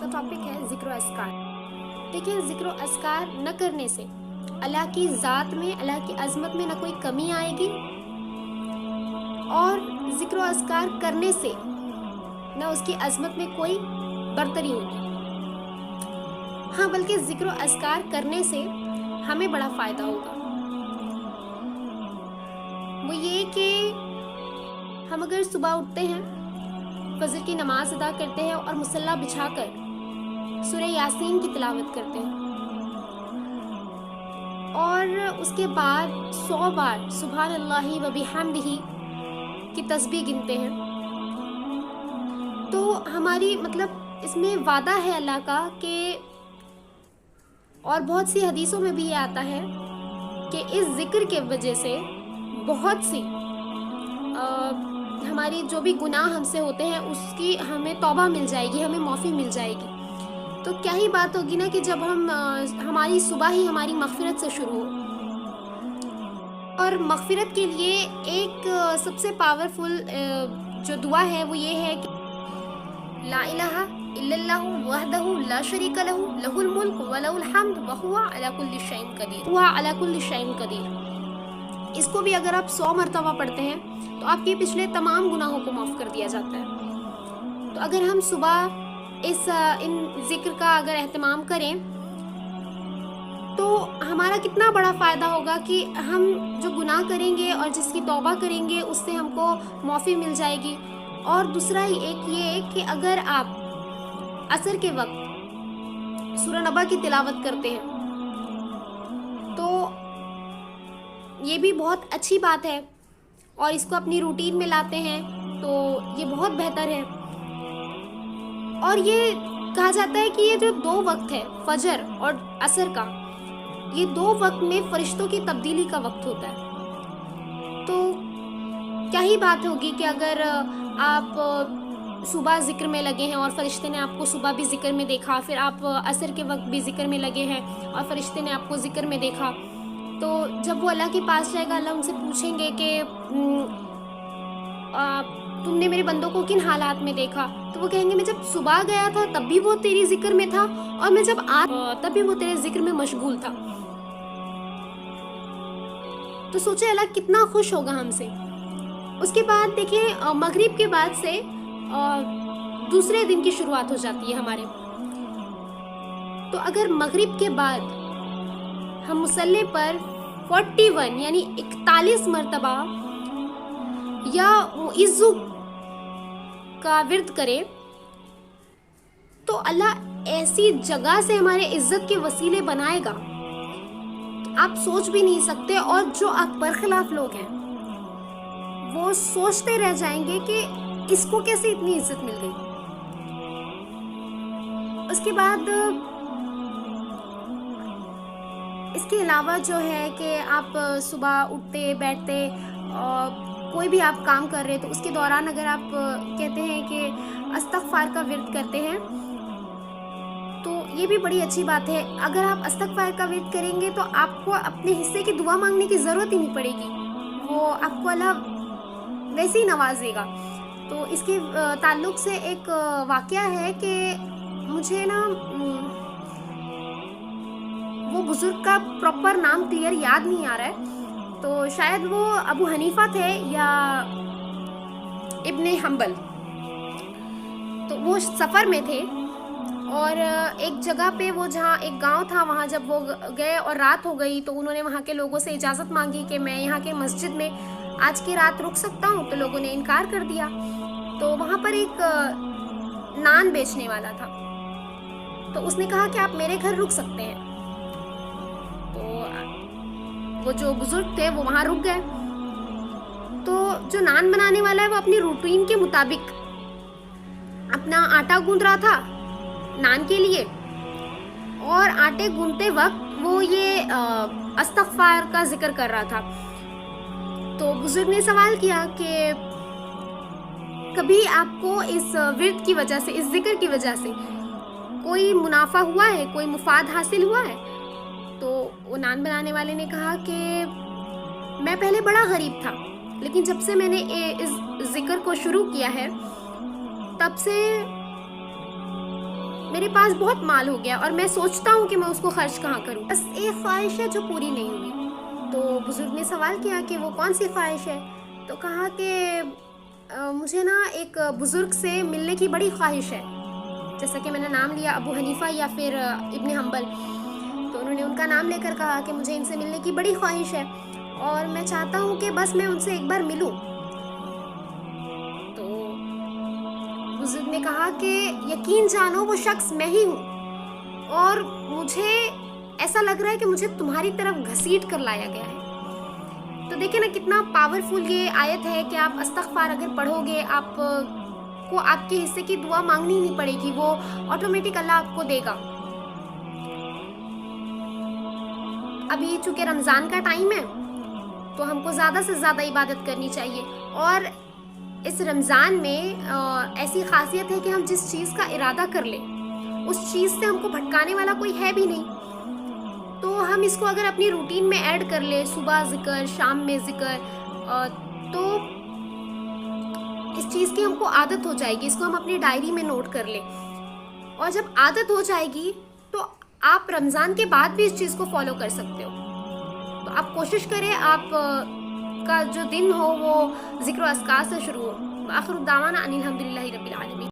کا ٹاپک ہے ذکر و اذکار. دیکھیں ذکر و اذکار نہ کرنے سے اللہ کی ذات میں، اللہ کی عظمت میں نہ کوئی کمی آئے گی، اور ذکر و اذکار کرنے سے نہ اس کی عظمت میں کوئی برتری ہوگی. ہاں بلکہ ذکر و اذکار کرنے سے ہمیں بڑا فائدہ ہوگا. وہ یہ کہ ہم اگر صبح اٹھتے ہیں، فجر کی نماز ادا کرتے ہیں اور مصلی بچھا کر سورہ یاسین کی تلاوت کرتے ہیں اور اس کے بعد 100 بار سبحان اللہ و بحمدہ کی تسبیح گنتے ہیں، تو ہماری اس میں وعدہ ہے اللہ کا کہ، اور بہت سی حدیثوں میں بھی یہ آتا ہے کہ اس ذکر کے وجہ سے بہت سی ہماری جو بھی گناہ ہم سے ہوتے ہیں اس کی ہمیں توبہ مل جائے گی، ہمیں معافی مل جائے گی. تو کیا ہی بات ہوگی نا کہ جب ہماری صبح ہی ہماری مغفرت سے شروع ہو. اور مغفرت کے لیے ایک سب سے پاورفل جو دعا ہے وہ یہ ہے کہ لا الہ الا اللہ وحدہ لا شریک لہ لہ الملک ولہ الحمد وہو علی کل شیء قدیر. وہ علی کل شیء قدیر. اس کو بھی اگر آپ 100 مرتبہ پڑھتے ہیں تو آپ کے پچھلے تمام گناہوں کو معاف کر دیا جاتا ہے. تو اگر ہم صبح ان ذکر کا اگر اہتمام کریں تو ہمارا کتنا بڑا فائدہ ہوگا کہ ہم جو گناہ کریں گے اور جس کی توبہ کریں گے اس سے ہم کو معافی مل جائے گی. اور دوسرا ایک یہ کہ اگر آپ عصر کے وقت سورہ نبا کی تلاوت کرتے ہیں تو یہ بھی بہت اچھی بات ہے، اور اس کو اپنی روٹین میں لاتے ہیں تو یہ بہت بہتر ہے. اور یہ کہا جاتا ہے کہ یہ جو 2 وقت ہے فجر اور عصر کا، یہ 2 وقت میں فرشتوں کی تبدیلی کا وقت ہوتا ہے. تو کیا ہی بات ہوگی کہ اگر آپ صبح ذکر میں لگے ہیں اور فرشتے نے آپ کو صبح بھی ذکر میں دیکھا، پھر آپ عصر کے وقت بھی ذکر میں لگے ہیں اور فرشتے نے آپ کو ذکر میں دیکھا، تو جب وہ اللہ کے پاس جائے گا، اللہ ان سے پوچھیں گے کہ تم نے میرے بندوں کو کن حالات میں دیکھا؟ تو وہ کہیں گے میں جب صبح گیا تھا تب بھی وہ تیری ذکر میں تھا، اور میں جب تب بھی وہ تیرے ذکر میں مشغول تھا. تو سوچے اللہ کتنا خوش ہوگا ہم سے. اس کے بعد دیکھیں مغرب کے بعد سے دوسرے دن کی شروعات ہو جاتی ہے ہمارے. تو اگر مغرب کے بعد ہم مصلی پر 41 یعنی 41 مرتبہ یا عزو کا ورد کرے تو اللہ ایسی جگہ سے ہمارے عزت کے وسیلے بنائے گا کہ آپ سوچ بھی نہیں سکتے. اور جو آپ برخلاف لوگ ہیں وہ سوچتے رہ جائیں گے کہ اس کو کیسے اتنی عزت مل گئی. اس کے بعد اس کے علاوہ جو ہے کہ آپ صبح اٹھتے بیٹھتے اور کوئی بھی آپ کام کر رہے تو اس کے دوران اگر آپ کہتے ہیں کہ استغفار کا ورد کرتے ہیں تو یہ بھی بڑی اچھی بات ہے. اگر آپ استغفار کا ورد کریں گے تو آپ کو اپنے حصے کی دعا مانگنے کی ضرورت ہی نہیں پڑے گی، وہ آپ کو اللہ ویسے ہی نوازے گا. تو اس کے تعلق سے ایک واقعہ ہے کہ مجھے نا وہ بزرگ کا پراپر نام کلیئر یاد نہیں آ رہا ہے، تو شاید وہ ابو حنیفہ تھے یا ابن حنبل. تو وہ سفر میں تھے اور ایک جگہ پہ وہ جہاں ایک گاؤں تھا وہاں جب وہ گئے اور رات ہو گئی تو انہوں نے وہاں کے لوگوں سے اجازت مانگی کہ میں یہاں کے مسجد میں آج کی رات رک سکتا ہوں. تو لوگوں نے انکار کر دیا. تو وہاں پر ایک نان بیچنے والا تھا، تو اس نے کہا کہ آپ میرے گھر رک سکتے ہیں. تو وہ جو بزرگ تھے وہ وہاں رک گئے. تو جو نان بنانے والا ہے وہ اپنی روٹین کے مطابق اپنا آٹا گوندھ رہا تھا نان کے لیے، اور آٹے گوندھتے وقت وہ یہ استغفار کا ذکر کر رہا تھا. تو بزرگ نے سوال کیا کہ کبھی آپ کو اس ورد کی وجہ سے، اس ذکر کی وجہ سے کوئی منافع ہوا ہے، کوئی مفاد حاصل ہوا ہے؟ تو وہ نان بنانے والے نے کہا کہ میں پہلے بڑا غریب تھا، لیکن جب سے میں نے اس ذکر کو شروع کیا ہے تب سے میرے پاس بہت مال ہو گیا اور میں سوچتا ہوں کہ میں اس کو خرچ کہاں کروں. بس ایک خواہش ہے جو پوری نہیں ہوئی. تو بزرگ نے سوال کیا کہ وہ کون سی خواہش ہے؟ تو کہا کہ مجھے نا ایک بزرگ سے ملنے کی بڑی خواہش ہے. جیسا کہ میں نے نام لیا ابو حنیفہ یا پھر ابن حنبل، تو انہوں نے ان کا نام لے کر کہا کہ مجھے ان سے ملنے کی بڑی خواہش ہے اور میں چاہتا ہوں کہ بس میں ان سے ایک بار ملوں. تو بزرگ نے کہا کہ یقین جانو وہ شخص میں ہی ہوں اور مجھے ایسا لگ رہا ہے کہ مجھے تمہاری طرف گھسیٹ کر لایا گیا ہے. تو دیکھیں نا کتنا پاورفل یہ آیت ہے کہ آپ استغفار اگر پڑھو گے آپ کو آپ کے حصے کی دعا مانگنی نہیں پڑے گی، وہ آٹومیٹک اللہ آپ کو دے گا. ابھی چونکہ رمضان کا ٹائم ہے تو ہم کو زیادہ سے زیادہ عبادت کرنی چاہیے، اور اس رمضان میں ایسی خاصیت ہے کہ ہم جس چیز کا ارادہ کر لیں اس چیز سے ہم کو بھٹکانے والا کوئی ہے بھی نہیں. تو ہم اس کو اگر اپنی روٹین میں ایڈ کر لیں، صبح ذکر، شام میں ذکر، تو اس چیز کی ہم کو عادت ہو جائے گی. اس کو ہم اپنی ڈائری میں نوٹ کر لیں، اور جب عادت ہو جائے گی تو آپ رمضان کے بعد بھی اس چیز کو فالو کر سکتے ہو. تو آپ کوشش کریں آپ کا جو دن ہو وہ ذکر و اذکار سے شروع ہو. آخر الدعوانا ان الحمد للہ رب العالمین.